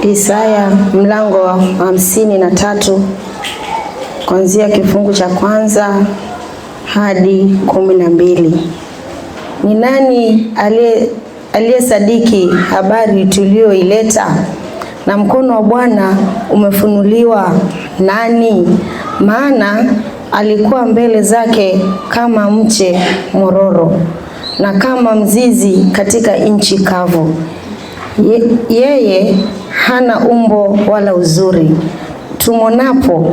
Isaya mlango wa 53 kuanzia kifungu cha kwanza hadi 12. Ni nani aliyesadiki habari tulioileta? Na mkono wa Bwana umefunuliwa nani? Maana alikuwa mbele zake kama mche mororo na kama mzizi katika nchi kavu. Yeye hana umbo wala uzuri, tumonapo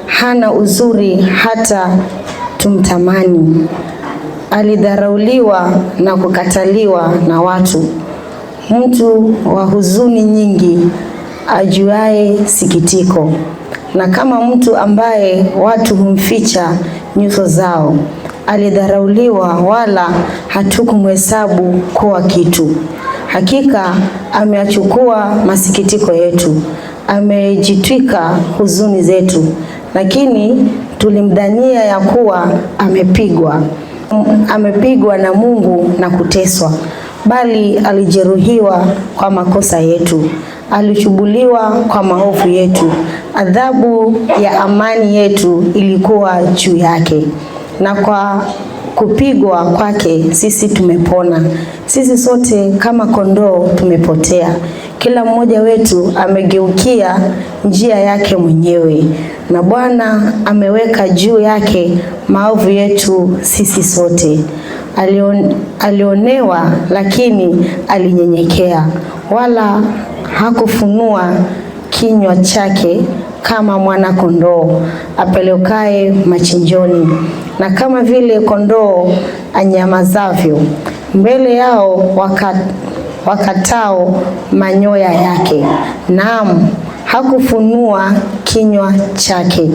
hana uzuri hata tumtamani. Alidharauliwa na kukataliwa na watu, mtu wa huzuni nyingi, ajuaye sikitiko, na kama mtu ambaye watu humficha nyuso zao. Alidharauliwa wala hatukumhesabu kuwa kitu. Hakika ameachukua masikitiko yetu, amejitwika huzuni zetu. Lakini tulimdhania ya kuwa amepigwa na Mungu na kuteswa, bali alijeruhiwa kwa makosa yetu, alichubuliwa kwa maovu yetu. Adhabu ya amani yetu ilikuwa juu yake, na kwa kupigwa kwake sisi tumepona. Sisi sote kama kondoo tumepotea, kila mmoja wetu amegeukia njia yake mwenyewe, na Bwana ameweka juu yake maovu yetu sisi sote. Alionewa lakini alinyenyekea, wala hakufunua kinywa chake kama mwana kondoo apelekaye machinjoni. Na kama vile kondoo anyamazavyo mbele yao wakatao manyoya yake, naam, hakufunua kinywa chake.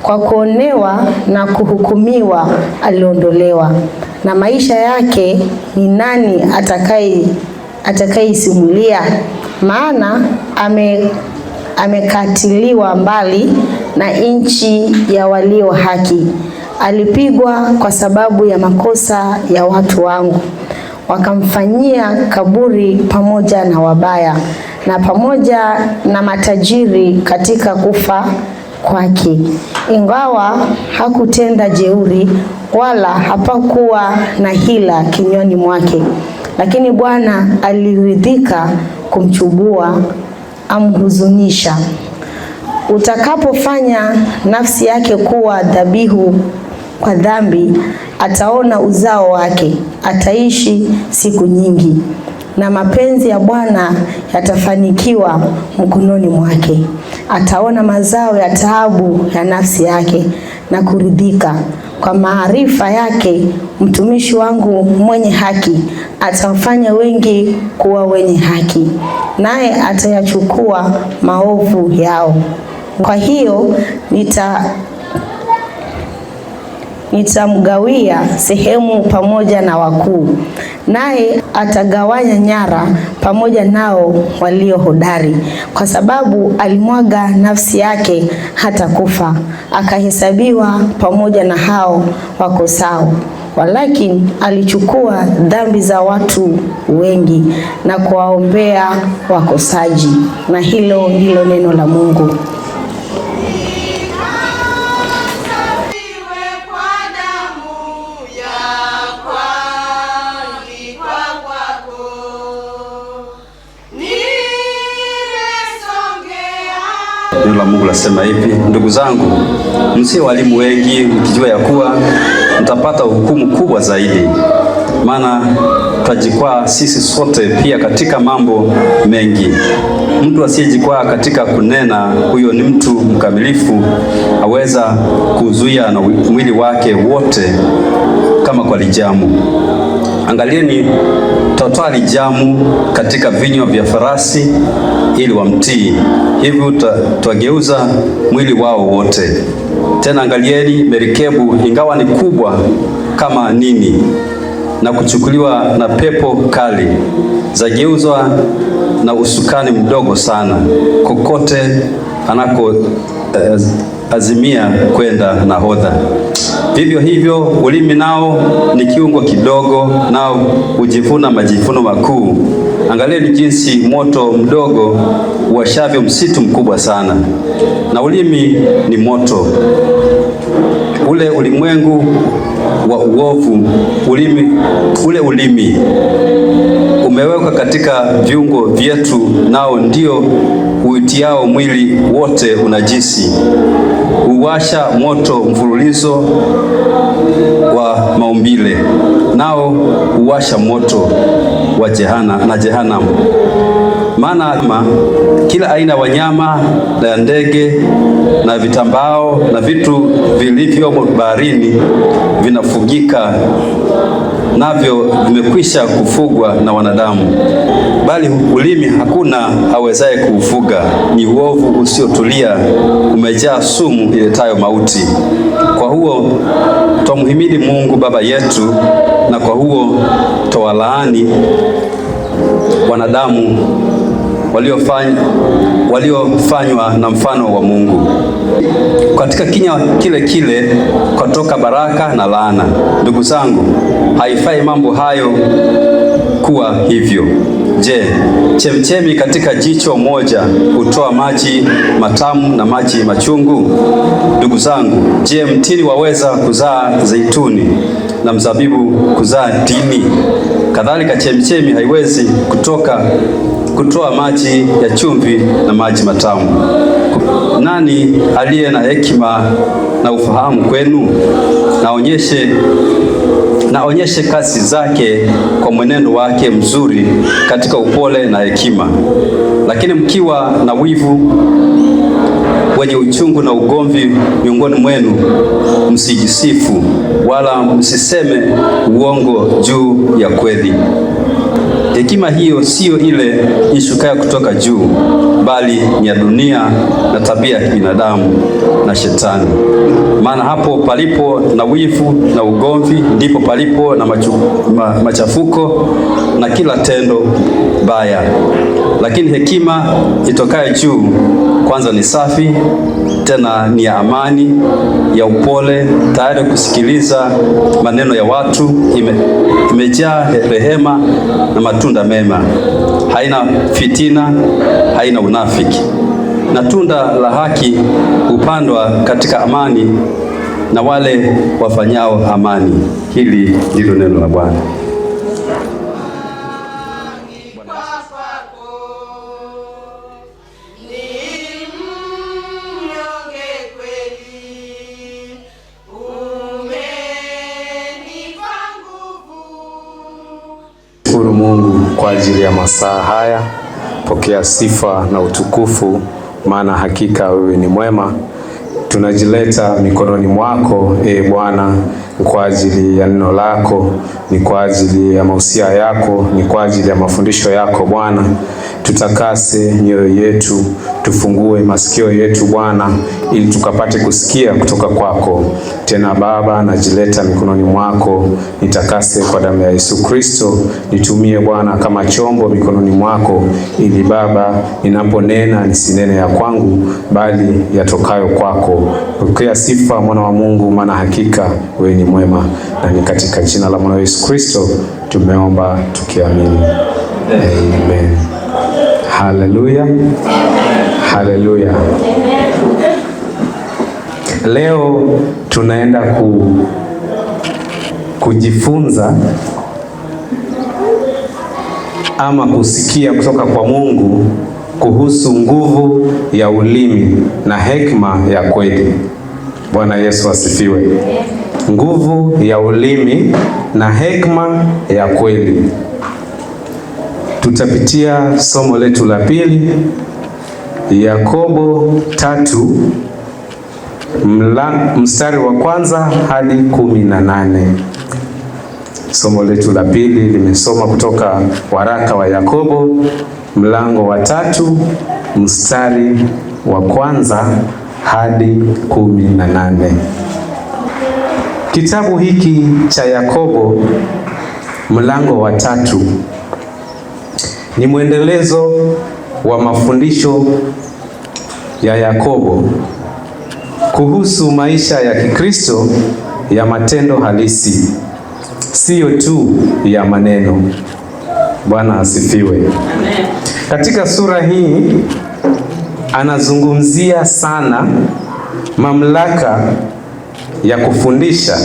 Kwa kuonewa na kuhukumiwa aliondolewa. Na maisha yake ni nani atakayeisimulia? Maana amekatiliwa mbali na nchi ya walio haki. Alipigwa kwa sababu ya makosa ya watu wangu, wakamfanyia kaburi pamoja na wabaya, na pamoja na matajiri katika kufa kwake. Ingawa hakutenda jeuri, wala hapakuwa na hila kinywani mwake, lakini Bwana aliridhika kumchubua, amhuzunisha. Utakapofanya nafsi yake kuwa dhabihu kwa dhambi, ataona uzao wake, ataishi siku nyingi, na mapenzi ya Bwana yatafanikiwa mkononi mwake. Ataona mazao ya taabu ya nafsi yake na kuridhika. Kwa maarifa yake mtumishi wangu mwenye haki atawafanya wengi kuwa wenye haki, naye atayachukua maovu yao. Kwa hiyo nitamgawia sehemu pamoja na wakuu, naye atagawanya nyara pamoja nao walio hodari, kwa sababu alimwaga nafsi yake hata kufa, akahesabiwa pamoja na hao wakosao. Walakini alichukua dhambi za watu wengi na kuwaombea wakosaji. Na hilo ndilo neno la Mungu. Neno la Mungu lasema hivi: ndugu zangu, msiwe walimu wengi, mkijua ya kuwa mtapata hukumu kubwa zaidi. Maana tutajikwaa sisi sote pia katika mambo mengi. Mtu asiyejikwaa katika kunena, huyo ni mtu mkamilifu, aweza kuzuia na mwili wake wote kama kwa lijamu. Angalieni, tutatoa lijamu katika vinywa vya farasi ili wamtii, hivyo tutageuza mwili wao wote. Tena angalieni, merikebu ingawa ni kubwa kama nini na kuchukuliwa na pepo kali, zageuzwa na usukani mdogo sana, kokote anako azimia kwenda nahodha. Vivyo hivyo ulimi nao ni kiungo kidogo, nao hujivuna majivuno makuu. angalieni jinsi moto mdogo uwashavyo msitu mkubwa sana. Na ulimi ni moto, ule ulimwengu wa uovu. Ulimi umewekwa katika viungo vyetu, nao ndio uitiao mwili wote unajisi. Uwasha moto mfululizo wa maumbile, nao uwasha moto wa Jehanamu. Maana kila aina ya wanyama na ndege na vitambao na vitu vilivyomo baharini vinafugika, navyo vimekwisha kufugwa na wanadamu. Bali ulimi hakuna awezaye kuufuga, ni uovu usiotulia, umejaa sumu iletayo mauti. Kwa huo twamhimidi Mungu Baba yetu, na kwa huo twawalaani wanadamu waliofanywa na mfano wa Mungu. Katika kinywa kile kile kutoka baraka na laana. Ndugu zangu, haifai mambo hayo kuwa hivyo. Je, chemchemi katika jicho moja hutoa maji matamu na maji machungu? Ndugu zangu, je, mtini waweza kuzaa zeituni na mzabibu kuzaa tini? Kadhalika chemchemi haiwezi kutoa maji ya chumvi na maji matamu. Nani aliye na hekima na ufahamu kwenu? Naonyeshe kazi zake kwa mwenendo wake mzuri katika upole na hekima. Lakini mkiwa na wivu, wenye uchungu na ugomvi miongoni mwenu, msijisifu wala msiseme uongo juu ya kweli. Hekima hiyo siyo ile ishukayo kutoka juu, bali ni ya dunia na tabia ya binadamu na Shetani. Maana hapo palipo na wivu na ugomvi, ndipo palipo na machafuko na kila tendo baya. Lakini hekima itokayo juu kwanza ni safi, tena ni ya amani, ya upole, tayari kusikiliza maneno ya watu, imejaa rehema na matunda mema, haina fitina, haina unafiki. Na tunda la haki hupandwa katika amani na wale wafanyao amani. Hili ndilo neno la Bwana. Shukuru Mungu kwa ajili ya masaa haya. Pokea sifa na utukufu, maana hakika wewe ni mwema. Tunajileta mikononi mwako, Bwana, kwa ajili ya neno lako, ni kwa ajili ya mausia yako, ni kwa ajili ya mafundisho yako Bwana. Tutakase mioyo yetu, tufungue masikio yetu Bwana, ili tukapate kusikia kutoka kwako. Tena Baba, najileta mikononi mwako, nitakase kwa damu ya Yesu Kristo. Nitumie Bwana kama chombo mikononi mwako, ili Baba, ninaponena nisinene ya kwangu, bali yatokayo kwako. Pokea sifa mwana wa Mungu, maana hakika wewe ni mwema, na ni katika jina la mwana Yesu Kristo tumeomba tukiamini. Amen. Haleluya. Haleluya. Leo tunaenda kujifunza ama kusikia kutoka kwa Mungu kuhusu nguvu ya ulimi na hekima ya kweli. Bwana Yesu asifiwe. Nguvu ya ulimi na hekima ya kweli. Tutapitia somo letu la pili, Yakobo 3 mstari wa kwanza hadi 18. Somo letu la pili limesoma kutoka waraka wa Yakobo mlango wa 3 mstari wa kwanza hadi 18. Kitabu hiki cha Yakobo mlango wa 3 ni mwendelezo wa mafundisho ya Yakobo kuhusu maisha ya Kikristo ya matendo halisi, siyo tu ya maneno. Bwana asifiwe. Amen. Katika sura hii anazungumzia sana mamlaka ya kufundisha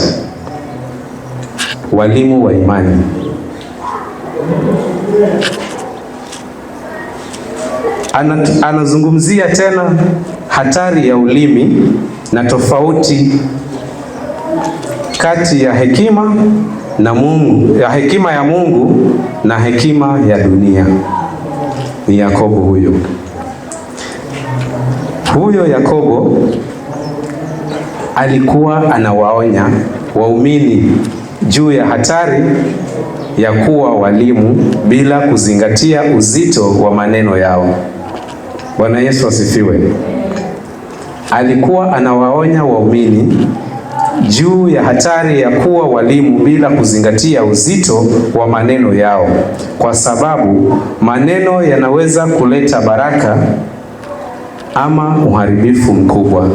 walimu wa imani. Anazungumzia tena hatari ya ulimi na tofauti kati ya hekima na Mungu, ya hekima ya Mungu na hekima ya dunia. Ni Yakobo huyo. Huyo Yakobo alikuwa anawaonya waumini juu ya hatari ya kuwa walimu bila kuzingatia uzito wa maneno yao. Bwana Yesu asifiwe. Alikuwa anawaonya waumini juu ya hatari ya kuwa walimu bila kuzingatia uzito wa maneno yao, kwa sababu maneno yanaweza kuleta baraka ama uharibifu mkubwa.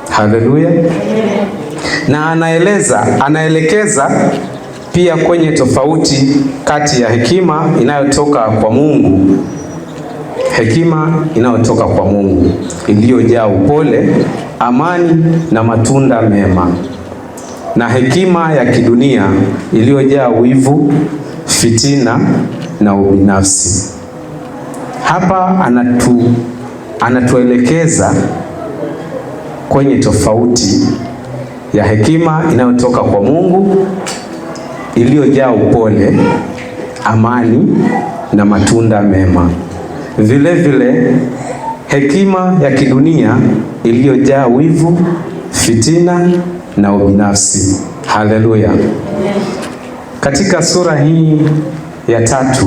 Haleluya. Na anaelekeza pia kwenye tofauti kati ya hekima inayotoka kwa Mungu, hekima inayotoka kwa Mungu iliyojaa upole, amani na matunda mema, na hekima ya kidunia iliyojaa wivu, fitina na ubinafsi. Hapa anatuelekeza kwenye tofauti ya hekima inayotoka kwa Mungu iliyojaa upole, amani na matunda mema. Vile vile hekima ya kidunia iliyojaa wivu, fitina na ubinafsi. Haleluya. Katika sura hii ya 3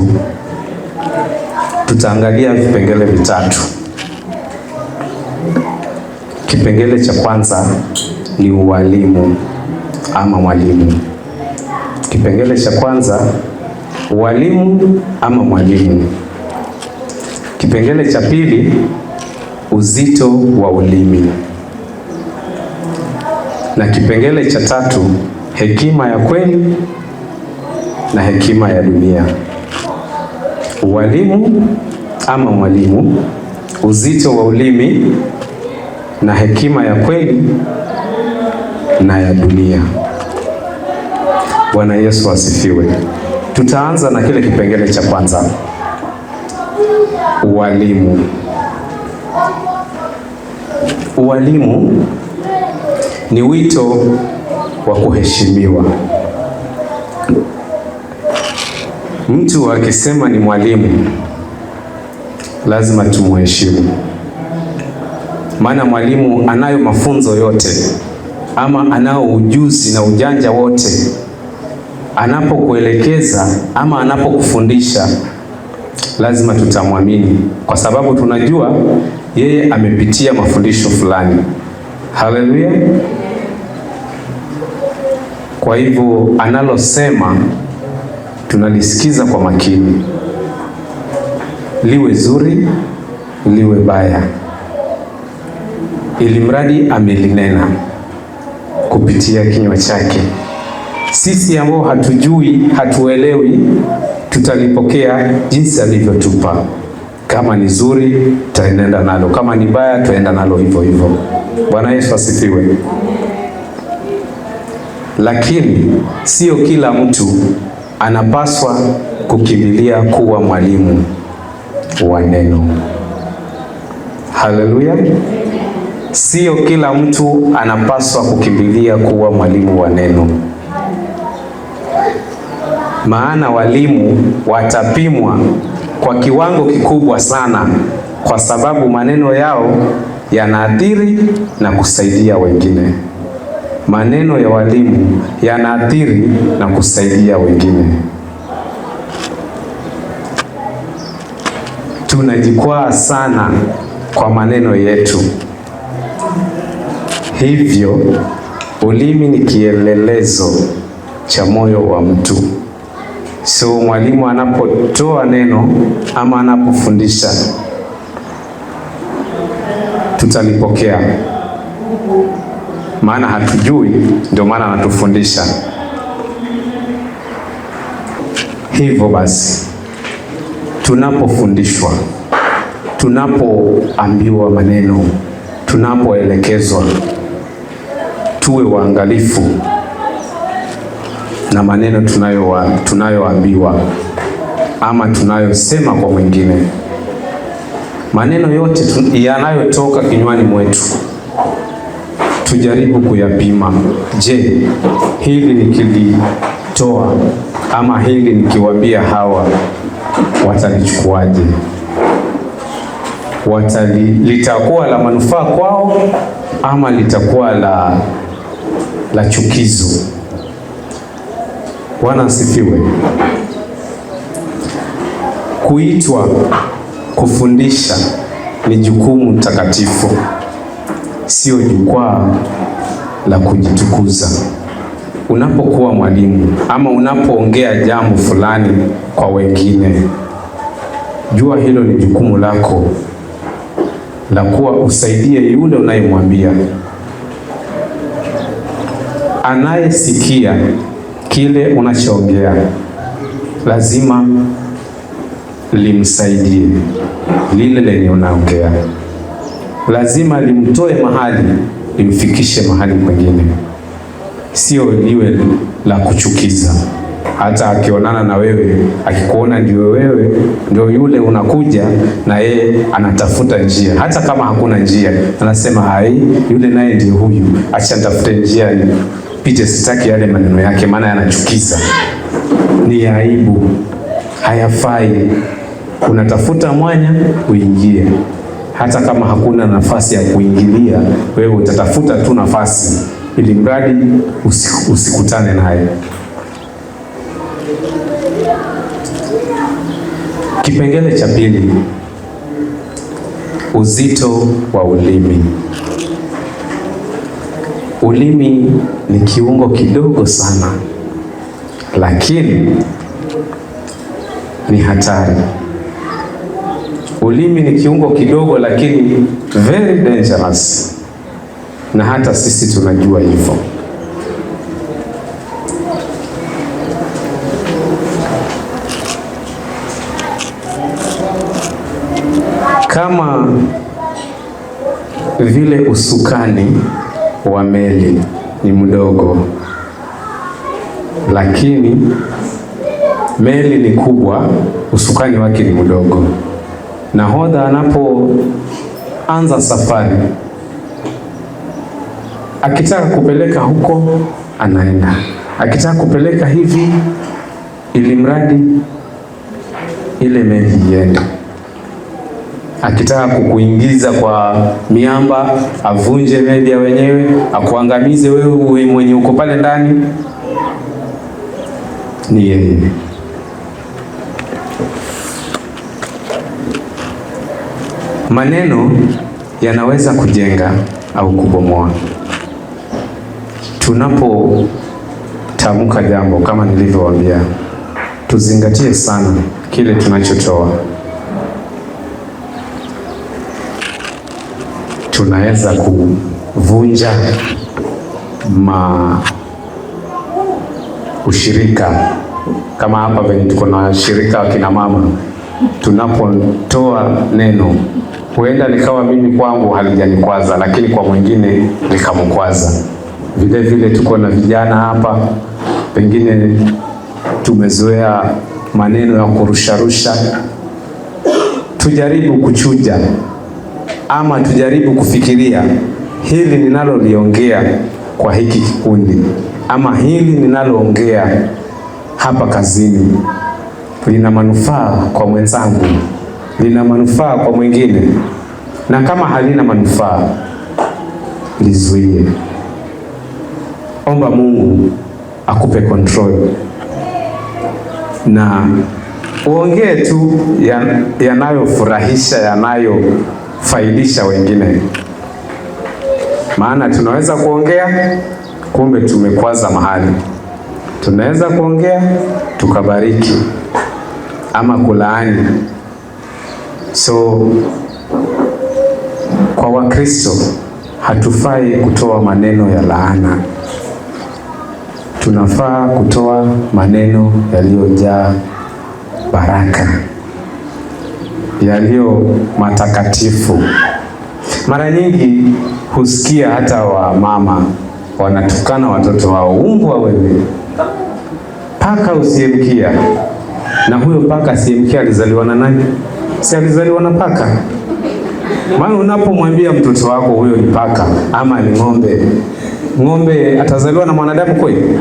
tutaangalia vipengele vitatu. Kipengele cha kwanza ni ualimu ama mwalimu. Kipengele cha kwanza, ualimu ama mwalimu. Kipengele cha pili, uzito wa ulimi. Na kipengele cha tatu, hekima ya kweli na hekima ya dunia. Ualimu ama mwalimu, uzito wa ulimi na hekima ya kweli na ya dunia. Bwana Yesu asifiwe. Tutaanza na kile kipengele cha kwanza, ualimu. Ualimu ni wito wa kuheshimiwa. Mtu akisema ni mwalimu, lazima tumuheshimu. Maana mwalimu anayo mafunzo yote, ama anao ujuzi na ujanja wote. Anapokuelekeza ama anapokufundisha, lazima tutamwamini, kwa sababu tunajua yeye amepitia mafundisho fulani. Haleluya. Kwa hivyo analosema tunalisikiza kwa makini, liwe zuri liwe baya, ili mradi amelinena kupitia kinywa chake. Sisi ambao hatujui, hatuelewi, tutalipokea jinsi alivyotupa. Kama ni zuri, tutaenda nalo. Kama ni baya, tutaenda nalo hivyo hivyo. Bwana Yesu asifiwe. Lakini sio kila mtu anapaswa kukimbilia kuwa mwalimu wa neno. Haleluya. Sio kila mtu anapaswa kukimbilia kuwa mwalimu wa neno. Maana walimu watapimwa kwa kiwango kikubwa sana, kwa sababu maneno yao yanaathiri na kusaidia wengine. Maneno ya walimu yanaathiri na kusaidia wengine. Tunajikwaa sana kwa maneno yetu. Hivyo ulimi ni kielelezo cha moyo wa mtu. So mwalimu anapotoa neno ama anapofundisha, tutalipokea. Maana hatujui, ndio maana anatufundisha. Hivyo basi tunapofundishwa, tunapoambiwa maneno, tunapoelekezwa, tuwe waangalifu na maneno tunayoambiwa ama tunayosema kwa mwingine. Maneno yote yanayotoka kinywani mwetu tujaribu kuyapima. Je, hili nikilitoa ama hili nikiwaambia hawa watalichukuaje? Litakuwa la manufaa kwao ama litakuwa la chukizo? Bwana asifiwe. Kuitwa kufundisha ni jukumu takatifu, sio jukwaa la kujitukuza. Unapokuwa mwalimu ama unapoongea jambo fulani kwa wengine, jua hilo ni jukumu lako la kuwa usaidie yule unayemwambia. Anayesikia kile unachoongea lazima limsaidie lile lenye unaongea, lazima limtoe mahali limfikishe mahali kwingine, sio liwe la kuchukiza. Hata akionana na wewe, akikuona ndio wewe, ndio yule unakuja na yeye anatafuta njia, hata kama hakuna njia anasema hai, yule naye ndio huyu, acha nitafute njia pite, sitaki yale maneno yake maana yanachukiza. Ni aibu, hayafai. Unatafuta mwanya uingie, hata kama hakuna nafasi ya kuingilia, wewe utatafuta tu nafasi ili mradi usikutane naye. Kipengele cha pili, uzito wa ulimi. Ulimi ni kiungo kidogo sana, lakini ni hatari. Ulimi ni kiungo kidogo lakini very dangerous, na hata sisi tunajua hivyo. Kama vile usukani wa meli ni mdogo, lakini meli ni kubwa, usukani wake ni mdogo. Nahodha anapoanza safari, akitaka kupeleka huko anaenda, akitaka kupeleka hivi, ili mradi ile meli iende. Akitaka kukuingiza kwa miamba, avunje meli ya wenyewe, akuangamize wewe mwenye uko pale ndani, ni yeye. Maneno yanaweza kujenga au kubomoa. Tunapotamka jambo, kama nilivyowaambia, tuzingatie sana kile tunachotoa. Tunaweza kuvunja ushirika. Kama hapa venye tuko na shirika wa kina mama, tunapotoa neno, huenda likawa mimi kwangu halijanikwaza, lakini kwa mwingine likamkwaza. Vile vile tuko na vijana hapa, pengine tumezoea maneno ya kurusharusha. Tujaribu kuchuja ama tujaribu kufikiria, hili ninaloliongea kwa hiki kikundi ama hili ninaloongea hapa kazini lina manufaa kwa mwenzangu, lina manufaa kwa mwingine? Na kama halina manufaa, lizuie. Omba Mungu akupe control na uongee tu yanayofurahisha, yanayofaidisha wengine. Maana tunaweza kuongea kumbe tumekwaza mahali. Tunaweza kuongea tukabariki ama kulaani. So kwa Wakristo hatufai kutoa maneno ya laana. Tunafaa kutoa maneno yaliyojaa baraka, yaliyo matakatifu. Mara nyingi husikia hata wamama wanatukana watoto wao, umbwa wewe, paka usiyemkia. Na huyo paka asiyemkia alizaliwa na nani? Si alizaliwa na paka? Maana unapomwambia mtoto wako huyo ni paka ama ni ng'ombe, ng'ombe atazaliwa na mwanadamu kweli?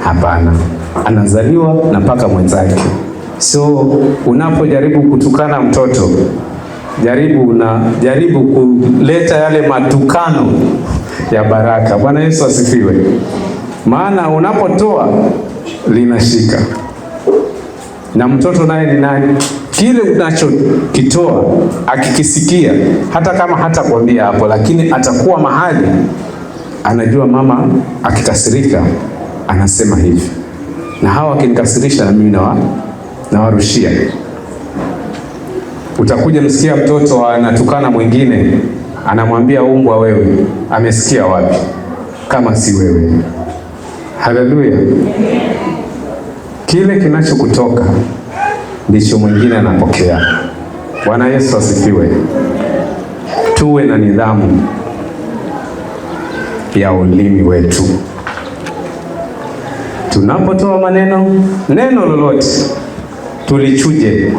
Hapana, anazaliwa na paka mwenzake. So unapojaribu kutukana mtoto, jaribu kuleta yale matukano ya baraka. Bwana Yesu asifiwe. Maana unapotoa linashika, na mtoto naye ni nani? Kile unachokitoa akikisikia, hata kama hata kuambia hapo, lakini atakuwa mahali anajua mama akikasirika anasema hivi, na hawa akinikasirisha na mimi nawarushia. Utakuja msikia mtoto anatukana mwingine, anamwambia umbwa wewe. Amesikia wapi kama si wewe? Haleluya. Kile kinachokutoka ndicho mwingine anapokea. Bwana Yesu asifiwe. Tuwe na nidhamu ya ulimi wetu. Tunapotoa neno lolote tulichuje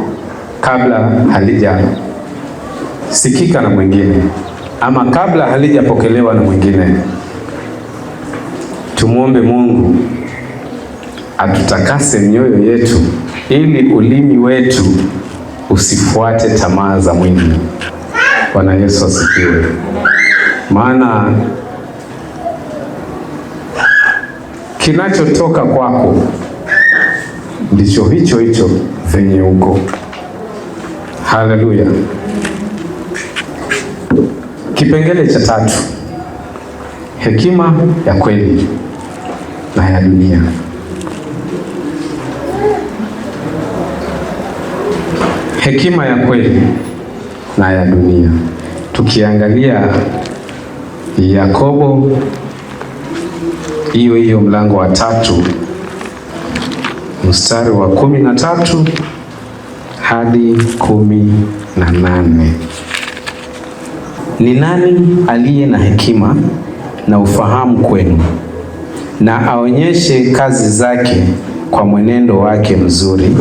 kabla halijasikika na mwingine, ama kabla halijapokelewa na mwingine. Tumwombe Mungu atutakase mioyo yetu ili ulimi wetu usifuate tamaa za mwili. Bwana Yesu asifiwe. Maana kinachotoka kwako ndicho hicho venye uko. Haleluya. Kipengele cha 3, hekima ya kweli na ya dunia. Hekima ya kweli na ya dunia. Tukiangalia Yakobo hiyo mlango wa 3 mstari wa 13 hadi 18. Ni nani aliye na hekima na ufahamu kwenu, na aonyeshe kazi zake kwa mwenendo wake mzuri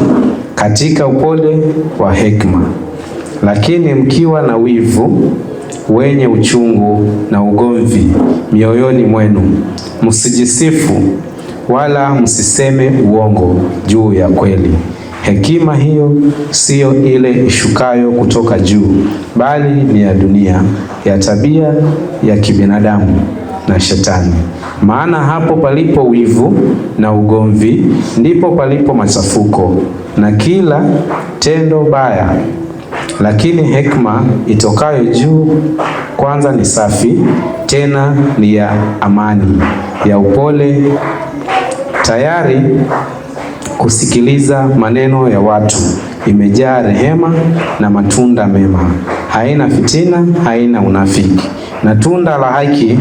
katika upole wa hekima. Lakini mkiwa na wivu, wenye uchungu na ugomvi mioyoni mwenu, msijisifu wala msiseme uongo juu ya kweli. Hekima hiyo siyo ile ishukayo kutoka juu, bali ni ya dunia, ya tabia ya kibinadamu na Shetani. Maana hapo palipo wivu na ugomvi, ndipo palipo machafuko na kila tendo baya. Lakini hekima itokayo juu kwanza ni safi, tena ni ya amani, ya upole, tayari kusikiliza maneno ya watu, imejaa rehema na matunda mema, haina fitina, haina unafiki. Na tunda la haki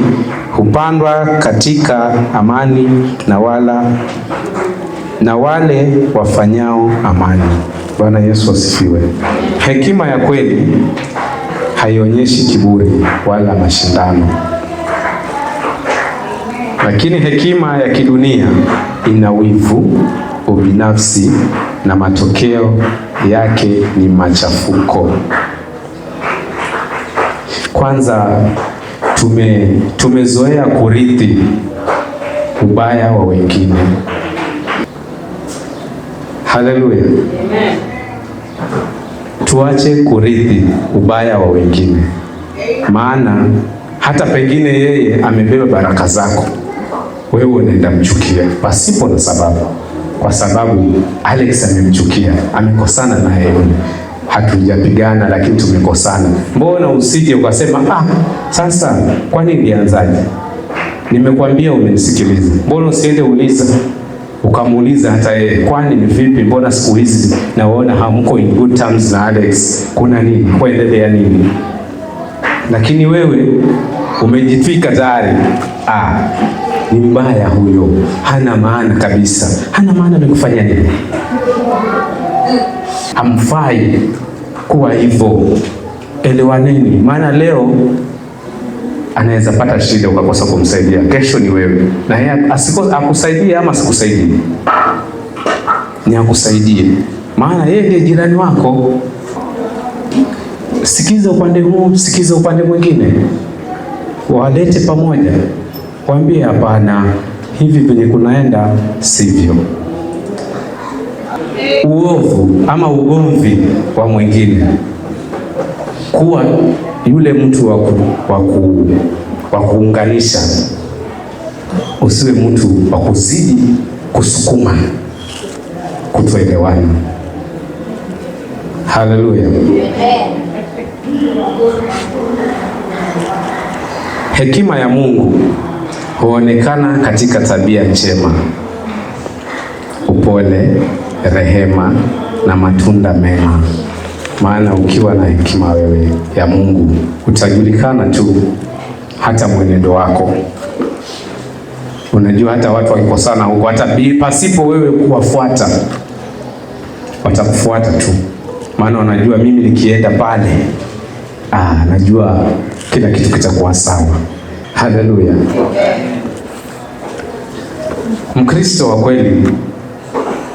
hupandwa katika amani na wale wafanyao amani. Bwana Yesu asifiwe. Hekima ya kweli haionyeshi kiburi wala mashindano. Lakini hekima ya kidunia ina wivu, ubinafsi, na matokeo yake ni machafuko. Kwanza tumezoea kurithi ubaya wa wengine. Haleluya. Amen. Tuache kurithi ubaya wa wengine. Maana hata pengine yeye amebeba baraka zako, wewe unaenda mchukia pasipo na sababu, kwa sababu Alex amemchukia, amekosana na yeye. Hatujapigana lakini tumekosana. Mbona usije ukasema sasa kwani nilianzaje? Nimekwambia umenisikiliza. Mbona usiende uliza, ukamuuliza hata yeye, kwani ni vipi? Mbona siku hizi naona hamko in good terms na Alex? Kuna nini? Kuendelea nini? Lakini wewe umejifika tayari. Ni mbaya huyo, hana maana kabisa. Hana maana amekufanya nini? Hamfai kuwa hivyo. Elewaneni, maana leo anaweza pata shida ukakosa kumsaidia, kesho ni wewe, na yeye akusaidie ama sikusaidie, ni akusaidie, maana yeye ndiye jirani wako. Sikiza upande huu, sikiza upande mwingine, walete pamoja, waambie hapana, hivi venye kunaenda sivyo. Uovu ama ugomvi wa mwingine, kuwa yule mtu wa kuunganisha, usiwe mtu wa kuzidi kusukuma kutoelewana. Haleluya. Hekima ya Mungu huonekana katika tabia njema, upole, rehema na matunda mema. Maana ukiwa na hekima wewe ya Mungu utajulikana tu hata mwenendo wako. Unajua hata watu wakikosana huko, hata pasipo wewe kuwafuata, watakufuata tu, maana wanajua mimi nikienda pale najua kila kitu kitakuwa sawa. Haleluya. Mkristo wa kweli,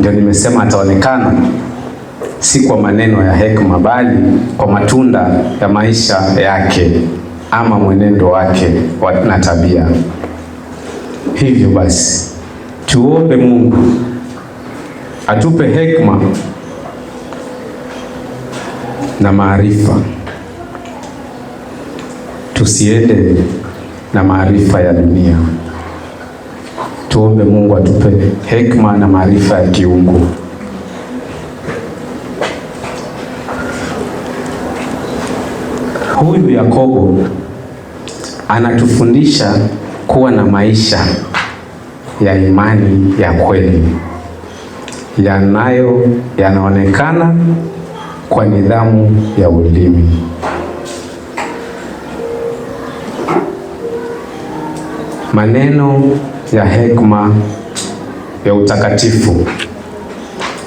ndio nimesema, ataonekana si kwa maneno ya hekima, bali kwa matunda ya maisha yake ama mwenendo wake na tabia. Hivyo basi tuombe Mungu atupe hekima na maarifa, tusiende na maarifa ya dunia. Tuombe Mungu atupe hekima na maarifa ya kiungu. Huyu Yakobo anatufundisha kuwa na maisha ya imani ya kweli yanaonekana kwa nidhamu ya ulimi. Maneno ya hekima ya utakatifu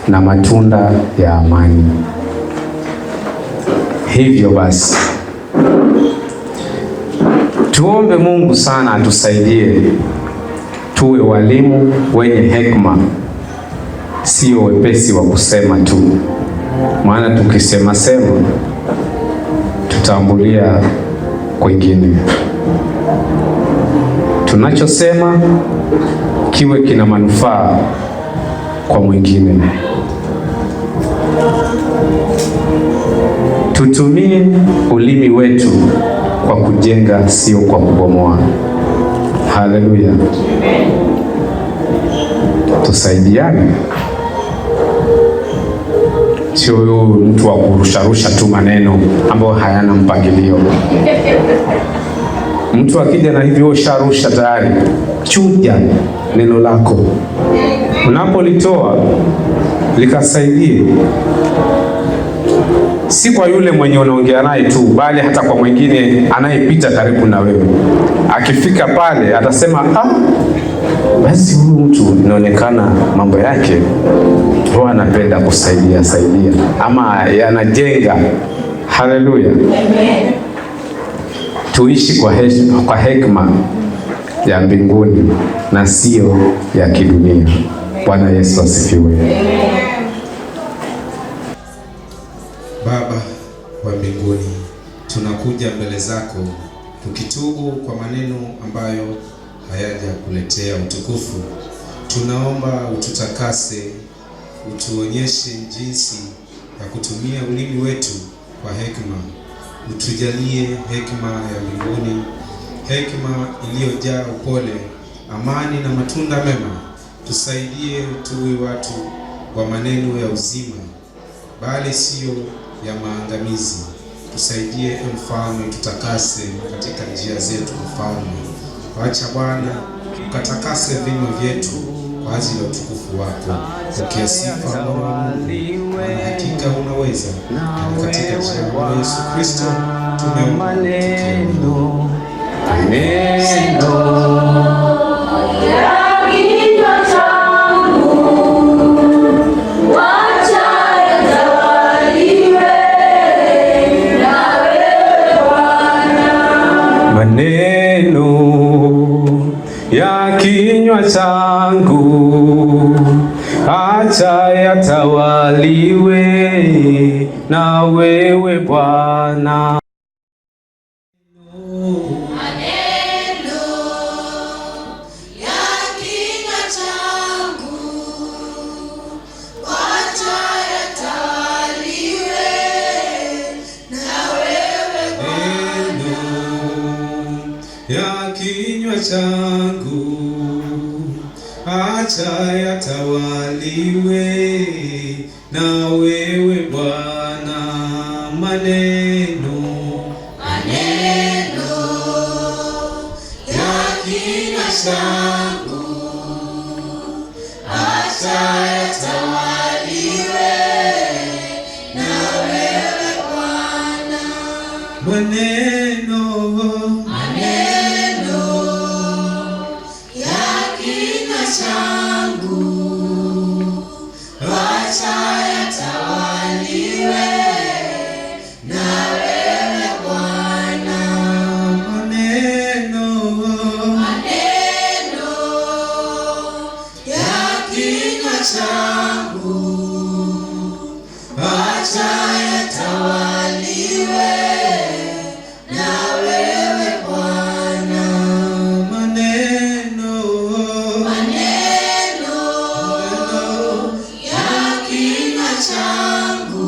na matunda ya amani. Hivyo basi tuombe Mungu sana atusaidie tuwe walimu wenye hekima, sio wepesi wa kusema tu, maana tukisema tutambulia kwingine. Tunachosema kiwe kina manufaa kwa mwingine. Tutumie ulimi wetu kwa kujenga, sio kwa kubomoa. Haleluya. Tusaidiane, sio mtu wa kurusharusha tu maneno ambayo hayana mpangilio. Mtu akija na hivyo sharusha tayari, chuja neno lako, unapolitoa likasaidie, si kwa yule mwenye unaongea naye tu, bali hata kwa mwingine anayepita karibu na wewe. Akifika pale atasema basi huyu mtu inaonekana mambo yake huwa anapenda kusaidia ama yanajenga. Haleluya. Tuishi kwa hekima ya mbinguni na sio ya kidunia. Bwana Yesu asifiwe. Baba wa mbinguni, tunakuja mbele zako tukitubu kwa maneno ambayo hayajakuletea utukufu. Tunaomba ututakase, utuonyeshe jinsi ya kutumia ulimi wetu kwa hekima. Utujalie hekima ya mbinguni, hekima iliyojaa upole, amani na matunda mema. Tusaidie tuwe watu wa maneno ya uzima, bali sio ya maangamizi. Tusaidie Mfalme, tutakase katika njia zetu Mfalme. Wacha Bwana ukatakase vinywa vyetu kwa ajili ya utukufu wako. Pokea sifa Mungu, maana hakika unaweza. Katika jina la Yesu Kristo tumeomba tukiamini. yatawaliwe na wewe Bwana. Ya kinywa changu acha yatawaliwe na wewe Bwana. Maneno ya kinywa changu acha yatawaliwe na wewe Bwana. Maneno changu acha yatawaliwe na wewe Bwana. Maneno ya kinywa changu acha yatawaliwe na wewe Bwana. Maneno changu